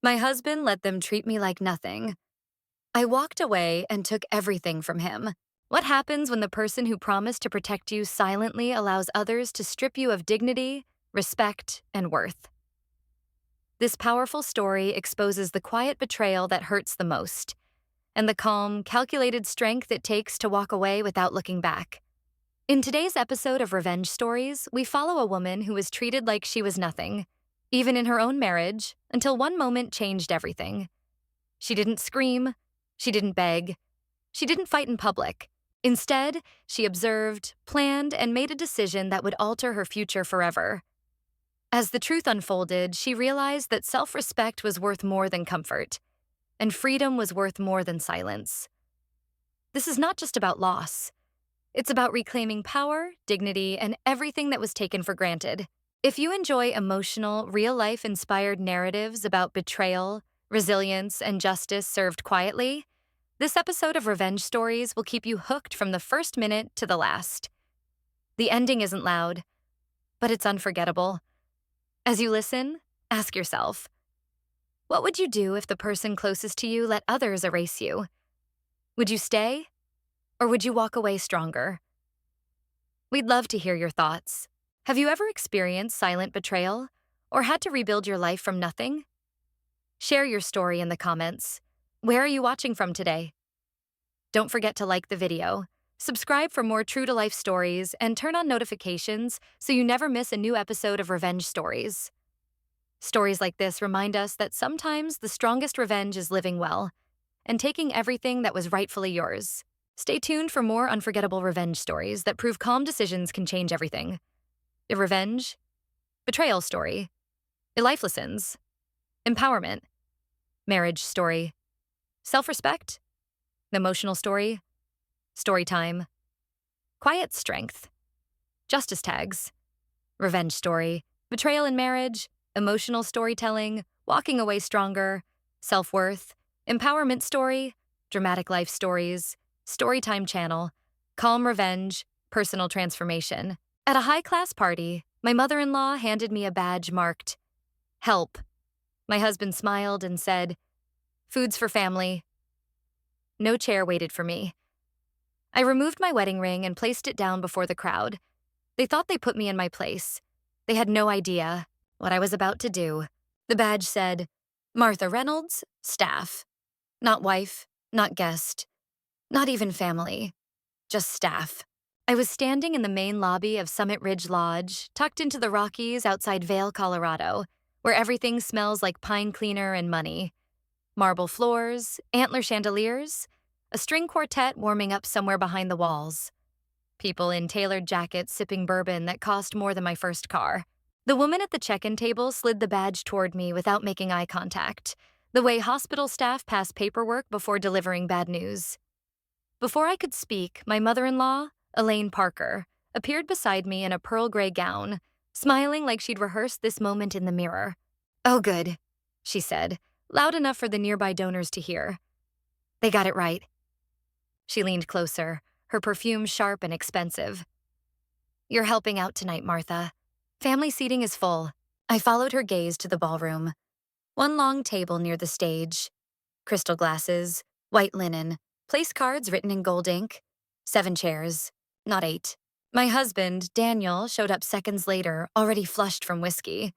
My husband let them treat me like nothing. I walked away and took everything from him. What happens when the person who promised to protect you silently allows others to strip you of dignity, respect, and worth? This powerful story exposes the quiet betrayal that hurts the most, and the calm, calculated strength it takes to walk away without looking back. In today's episode of Revenge Stories, we follow a woman who was treated like she was nothing, even in her own marriage, until one moment changed everything. She didn't scream, she didn't beg, she didn't fight in public. Instead, she observed, planned, and made a decision that would alter her future forever. As the truth unfolded, she realized that self-respect was worth more than comfort, and freedom was worth more than silence. This is not just about loss. It's about reclaiming power, dignity, and everything that was taken for granted. If you enjoy emotional, real-life inspired narratives about betrayal, resilience, and justice served quietly, this episode of Revenge Stories will keep you hooked from the first minute to the last. The ending isn't loud, but it's unforgettable. As you listen, ask yourself, what would you do if the person closest to you let others erase you? Would you stay, or would you walk away stronger? We'd love to hear your thoughts. Have you ever experienced silent betrayal, or had to rebuild your life from nothing? Share your story in the comments. Where are you watching from today? Don't forget to like the video, subscribe for more true-to-life stories, and turn on notifications so you never miss a new episode of Revenge Stories. Stories like this remind us that sometimes the strongest revenge is living well and taking everything that was rightfully yours. Stay tuned for more unforgettable revenge stories that prove calm decisions can change everything. A revenge, betrayal story, a life lessons, empowerment, marriage story, self-respect, emotional story, story time, quiet strength, justice tags, revenge story, betrayal in marriage, emotional storytelling, walking away stronger, self-worth, empowerment story, dramatic life stories, storytime channel, calm revenge, personal transformation. At a high-class party, my mother-in-law handed me a badge marked, "Help." My husband smiled and said, "Food's for family." No chair waited for me. I removed my wedding ring and placed it down before the crowd. They thought they put me in my place. They had no idea what I was about to do. The badge said, "Martha Reynolds, staff." Not wife, not guest, not even family, just staff. I was standing in the main lobby of Summit Ridge Lodge, tucked into the Rockies outside Vail, Colorado, where everything smells like pine cleaner and money. Marble floors, antler chandeliers, a string quartet warming up somewhere behind the walls. People in tailored jackets sipping bourbon that cost more than my first car. The woman at the check-in table slid the badge toward me without making eye contact, the way hospital staff pass paperwork before delivering bad news. Before I could speak, my mother-in-law, Elaine Parker, appeared beside me in a pearl gray gown, smiling like she'd rehearsed this moment in the mirror. "Oh, good," she said, loud enough for the nearby donors to hear. "They got it right." She leaned closer, her perfume sharp and expensive. "You're helping out tonight, Martha. Family seating is full." I followed her gaze to the ballroom. One long table near the stage. Crystal glasses, white linen, place cards written in gold ink. 7 chairs, not 8. My husband, Daniel, showed up seconds later, already flushed from whiskey.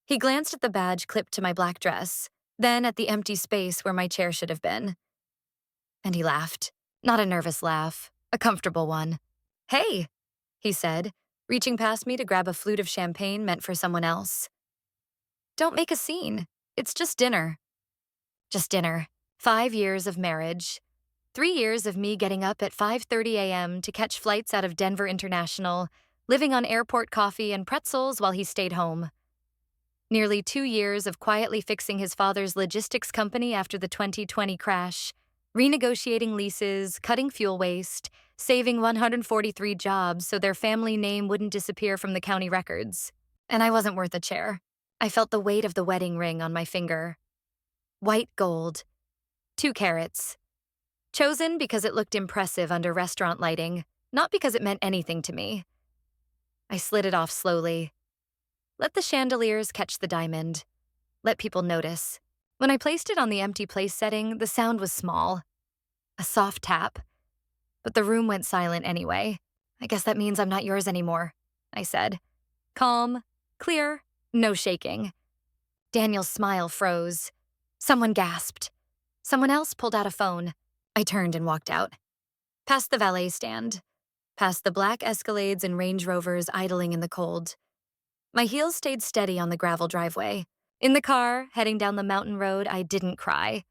He glanced at the badge clipped to my black dress, then at the empty space where my chair should have been. And he laughed. Not a nervous laugh, a comfortable one. "Hey," he said, reaching past me to grab a flute of champagne meant for someone else. "Don't make a scene. It's just dinner." Just dinner. 5 years of marriage. 3 years of me getting up at 5:30 a.m. to catch flights out of Denver International, living on airport coffee and pretzels while he stayed home. Nearly 2 years of quietly fixing his father's logistics company after the 2020 crash, renegotiating leases, cutting fuel waste, saving 143 jobs so their family name wouldn't disappear from the county records. And I wasn't worth a chair. I felt the weight of the wedding ring on my finger. White gold. 2 carats. Chosen because it looked impressive under restaurant lighting, not because it meant anything to me. I slid it off slowly. Let the chandeliers catch the diamond. Let people notice. When I placed it on the empty place setting, the sound was small, a soft tap, but the room went silent anyway. I guess that means I'm not yours anymore, I said. Calm, clear, no shaking. Daniel's smile froze. Someone gasped. Someone else pulled out a phone. I turned and walked out. Past the valet stand. Past the black Escalades and Range Rovers idling in the cold. My heels stayed steady on the gravel driveway. In the car, heading down the mountain road, I didn't cry.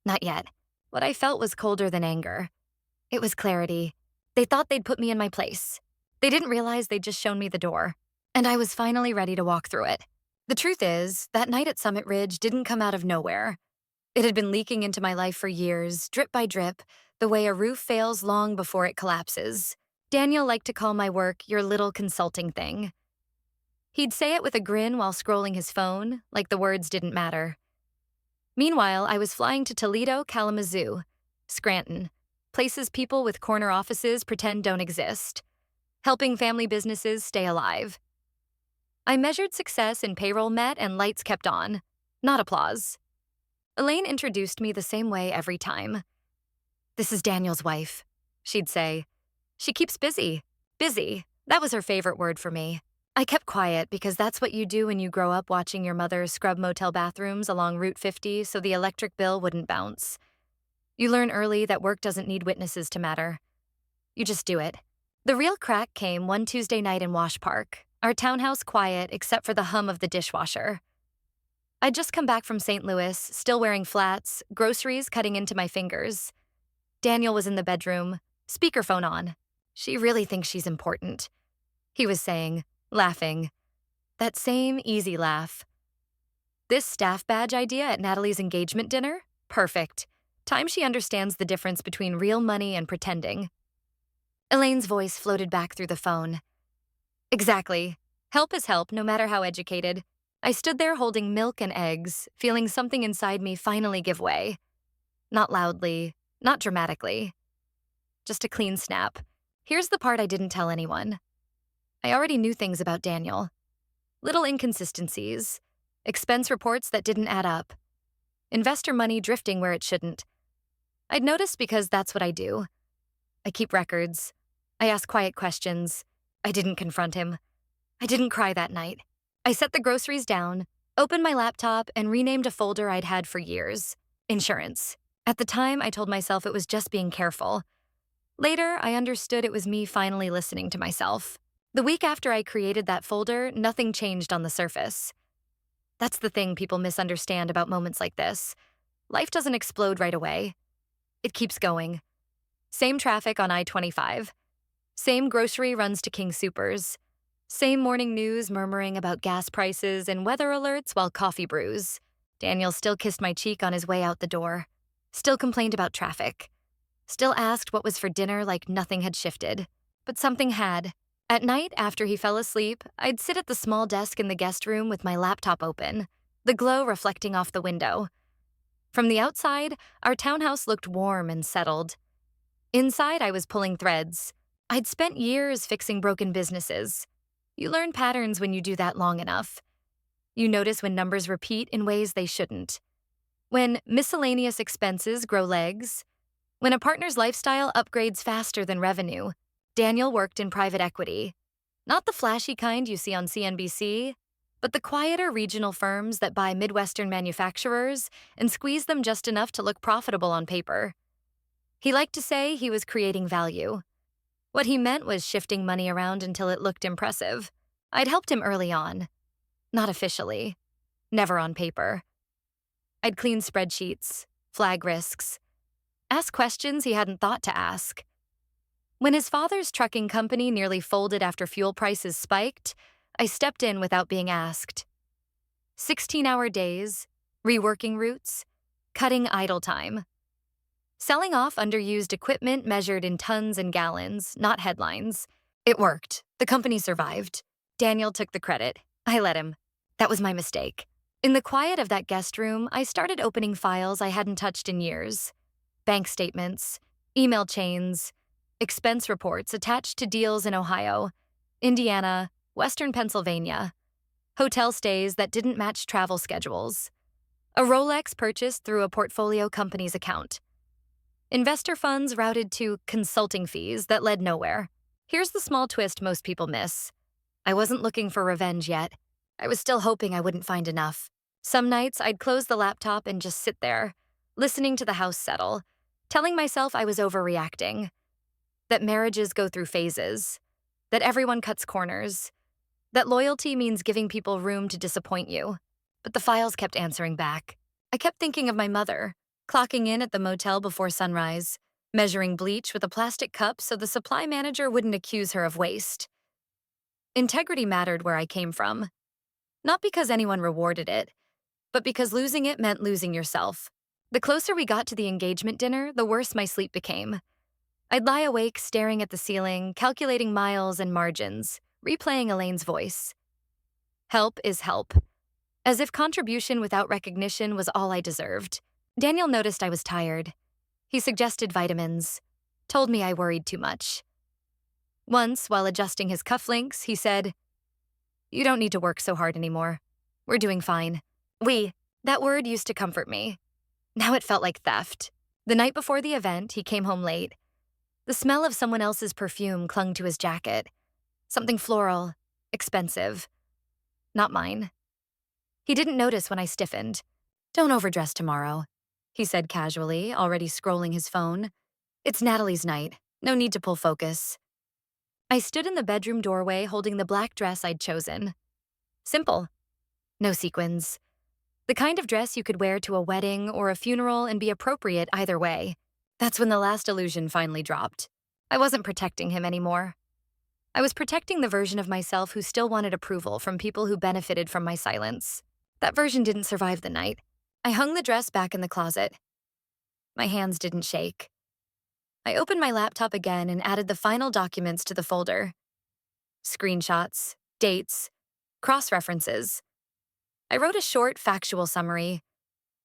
Not yet. What I felt was colder than anger. It was clarity. They thought they'd put me in my place. They didn't realize they'd just shown me the door. And I was finally ready to walk through it. The truth is, that night at Summit Ridge didn't come out of nowhere. It had been leaking into my life for years, drip by drip, the way a roof fails long before it collapses. Daniel liked to call my work your little consulting thing. He'd say it with a grin while scrolling his phone, like the words didn't matter. Meanwhile, I was flying to Toledo, Kalamazoo, Scranton, places people with corner offices pretend don't exist, helping family businesses stay alive. I measured success in payroll met and lights kept on, not applause. Elaine introduced me the same way every time. "This is Daniel's wife," she'd say. "She keeps busy." Busy, that was her favorite word for me. I kept quiet because that's what you do when you grow up watching your mother scrub motel bathrooms along Route 50 so the electric bill wouldn't bounce. You learn early that work doesn't need witnesses to matter. You just do it. The real crack came one Tuesday night in Wash Park, our townhouse quiet except for the hum of the dishwasher. I'd just come back from St. Louis, still wearing flats, groceries cutting into my fingers. Daniel was in the bedroom, speakerphone on. "She really thinks she's important," he was saying, laughing. That same easy laugh. "This staff badge idea at Natalie's engagement dinner? Perfect. Time she understands the difference between real money and pretending." Elaine's voice floated back through the phone. "Exactly. Help is help, no matter how educated." I stood there holding milk and eggs, feeling something inside me finally give way. Not loudly, not dramatically. Just a clean snap. Here's the part I didn't tell anyone. I already knew things about Daniel. Little inconsistencies, expense reports that didn't add up, investor money drifting where it shouldn't. I'd noticed because that's what I do. I keep records. I ask quiet questions. I didn't confront him. I didn't cry that night. I set the groceries down, opened my laptop, and renamed a folder I'd had for years. Insurance. At the time, I told myself it was just being careful. Later, I understood it was me finally listening to myself. The week after I created that folder, nothing changed on the surface. That's the thing people misunderstand about moments like this. Life doesn't explode right away. It keeps going. Same traffic on I-25. Same grocery runs to King Soopers. Same morning news murmuring about gas prices and weather alerts while coffee brews. Daniel still kissed my cheek on his way out the door. Still complained about traffic. Still asked what was for dinner like nothing had shifted. But something had. At night, after he fell asleep, I'd sit at the small desk in the guest room with my laptop open, the glow reflecting off the window. From the outside, our townhouse looked warm and settled. Inside, I was pulling threads. I'd spent years fixing broken businesses. You learn patterns when you do that long enough. You notice when numbers repeat in ways they shouldn't. When miscellaneous expenses grow legs. When a partner's lifestyle upgrades faster than revenue. Daniel worked in private equity. Not the flashy kind you see on CNBC, but the quieter regional firms that buy Midwestern manufacturers and squeeze them just enough to look profitable on paper. He liked to say he was creating value. What he meant was shifting money around until it looked impressive. I'd helped him early on. Not officially. Never on paper. I'd clean spreadsheets, flag risks, ask questions he hadn't thought to ask. When his father's trucking company nearly folded after fuel prices spiked, I stepped in without being asked. 16-hour days, reworking routes, cutting idle time. Selling off underused equipment measured in tons and gallons, not headlines. It worked. The company survived. Daniel took the credit. I let him. That was my mistake. In the quiet of that guest room, I started opening files I hadn't touched in years. Bank statements, email chains, expense reports attached to deals in Ohio, Indiana, Western Pennsylvania, hotel stays that didn't match travel schedules. A Rolex purchased through a portfolio company's account. Investor funds routed to consulting fees that led nowhere. Here's the small twist most people miss. I wasn't looking for revenge yet. I was still hoping I wouldn't find enough. Some nights, I'd close the laptop and just sit there, listening to the house settle, telling myself I was overreacting, that marriages go through phases, that everyone cuts corners, that loyalty means giving people room to disappoint you. But the files kept answering back. I kept thinking of my mother, clocking in at the motel before sunrise, measuring bleach with a plastic cup so the supply manager wouldn't accuse her of waste. Integrity mattered where I came from, not because anyone rewarded it, but because losing it meant losing yourself. The closer we got to the engagement dinner, the worse my sleep became. I'd lie awake staring at the ceiling, calculating miles and margins, replaying Elaine's voice. Help is help. As if contribution without recognition was all I deserved. Daniel noticed I was tired. He suggested vitamins, told me I worried too much. Once, while adjusting his cufflinks, he said, "You don't need to work so hard anymore. We're doing fine." That word used to comfort me. Now it felt like theft. The night before the event, he came home late. The smell of someone else's perfume clung to his jacket. Something floral, expensive. Not mine. He didn't notice when I stiffened. "Don't overdress tomorrow," he said casually, already scrolling his phone. "It's Natalie's night. No need to pull focus." I stood in the bedroom doorway holding the black dress I'd chosen. Simple. No sequins. The kind of dress you could wear to a wedding or a funeral and be appropriate either way. That's when the last illusion finally dropped. I wasn't protecting him anymore. I was protecting the version of myself who still wanted approval from people who benefited from my silence. That version didn't survive the night. I hung the dress back in the closet. My hands didn't shake. I opened my laptop again and added the final documents to the folder. Screenshots, dates, cross-references. I wrote a short, factual summary.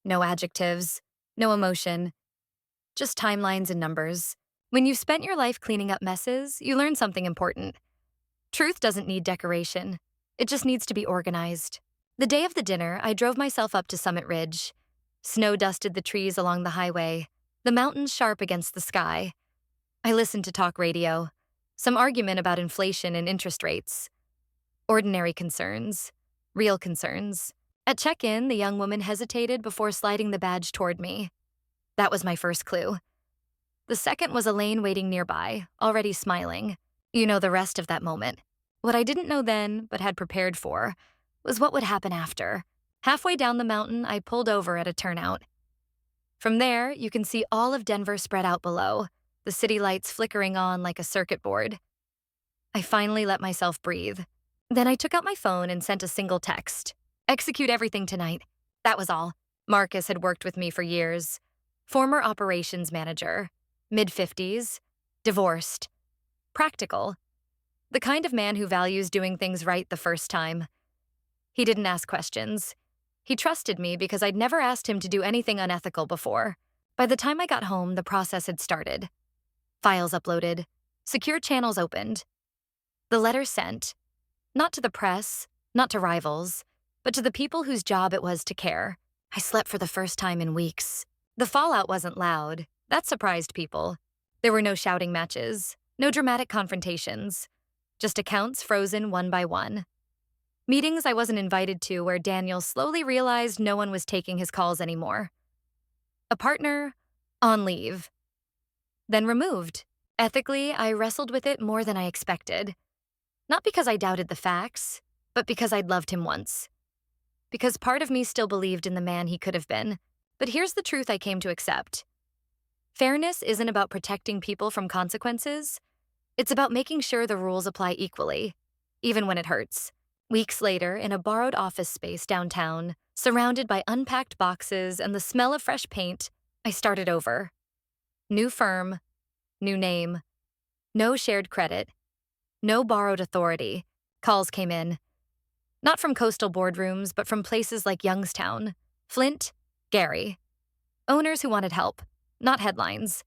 No adjectives, no emotion, just timelines and numbers. When you've spent your life cleaning up messes, you learn something important. Truth doesn't need decoration. It just needs to be organized. The day of the dinner, I drove myself up to Summit Ridge. Snow dusted the trees along the highway, the mountains sharp against the sky. I listened to talk radio, some argument about inflation and interest rates. Ordinary concerns, real concerns. At check-in, the young woman hesitated before sliding the badge toward me. That was my first clue. The second was Elaine waiting nearby, already smiling. You know the rest of that moment. What I didn't know then, but had prepared for, was what would happen after. Halfway down the mountain, I pulled over at a turnout. From there, you can see all of Denver spread out below, the city lights flickering on like a circuit board. I finally let myself breathe. Then I took out my phone and sent a single text. "Execute everything tonight." That was all. Marcus had worked with me for years. Former operations manager, mid-50s, divorced, practical. The kind of man who values doing things right the first time. He didn't ask questions. He trusted me because I'd never asked him to do anything unethical before. By the time I got home, the process had started. Files uploaded, secure channels opened. The letter sent, not to the press, not to rivals, but to the people whose job it was to care. I slept for the first time in weeks. The fallout wasn't loud. That surprised people. There were no shouting matches, no dramatic confrontations, just accounts frozen one by one. Meetings I wasn't invited to where Daniel slowly realized no one was taking his calls anymore. A partner on leave. Then removed. Ethically, I wrestled with it more than I expected. Not because I doubted the facts, but because I'd loved him once. Because part of me still believed in the man he could have been. But here's the truth I came to accept. Fairness isn't about protecting people from consequences. It's about making sure the rules apply equally, even when it hurts. Weeks later, in a borrowed office space downtown, surrounded by unpacked boxes and the smell of fresh paint, I started over. New firm, new name, no shared credit, no borrowed authority. Calls came in. Not from coastal boardrooms, but from places like Youngstown, Flint, Gary. Owners who wanted help, not headlines.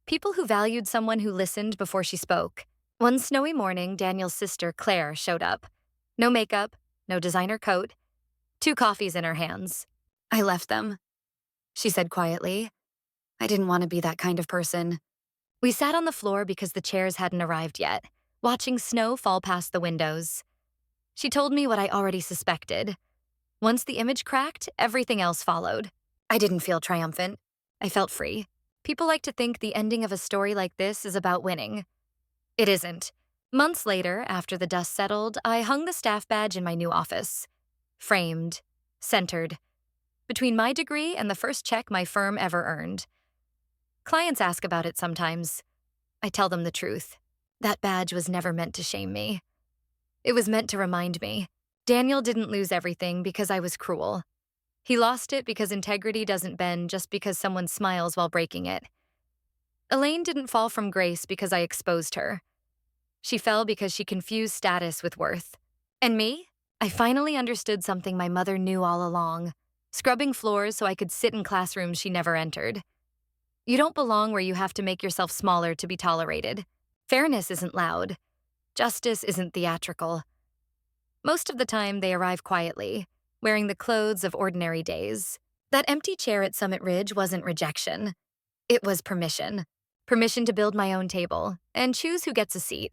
People who valued someone who listened before she spoke. One snowy morning, Daniel's sister, Claire, showed up. No makeup, no designer coat, 2 coffees in her hands. I left them, she said quietly. I didn't want to be that kind of person. We sat on the floor because the chairs hadn't arrived yet, watching snow fall past the windows. She told me what I already suspected. Once the image cracked, everything else followed. I didn't feel triumphant. I felt free. People like to think the ending of a story like this is about winning. It isn't. Months later, after the dust settled, I hung the staff badge in my new office. Framed. Centered. Between my degree and the first check my firm ever earned. Clients ask about it sometimes. I tell them the truth. That badge was never meant to shame me. It was meant to remind me. Daniel didn't lose everything because I was cruel. He lost it because integrity doesn't bend just because someone smiles while breaking it. Elaine didn't fall from grace because I exposed her. She fell because she confused status with worth. And me? I finally understood something my mother knew all along, scrubbing floors so I could sit in classrooms she never entered. You don't belong where you have to make yourself smaller to be tolerated. Fairness isn't loud. Justice isn't theatrical. Most of the time, they arrive quietly, wearing the clothes of ordinary days. That empty chair at Summit Ridge wasn't rejection. It was permission. Permission to build my own table and choose who gets a seat.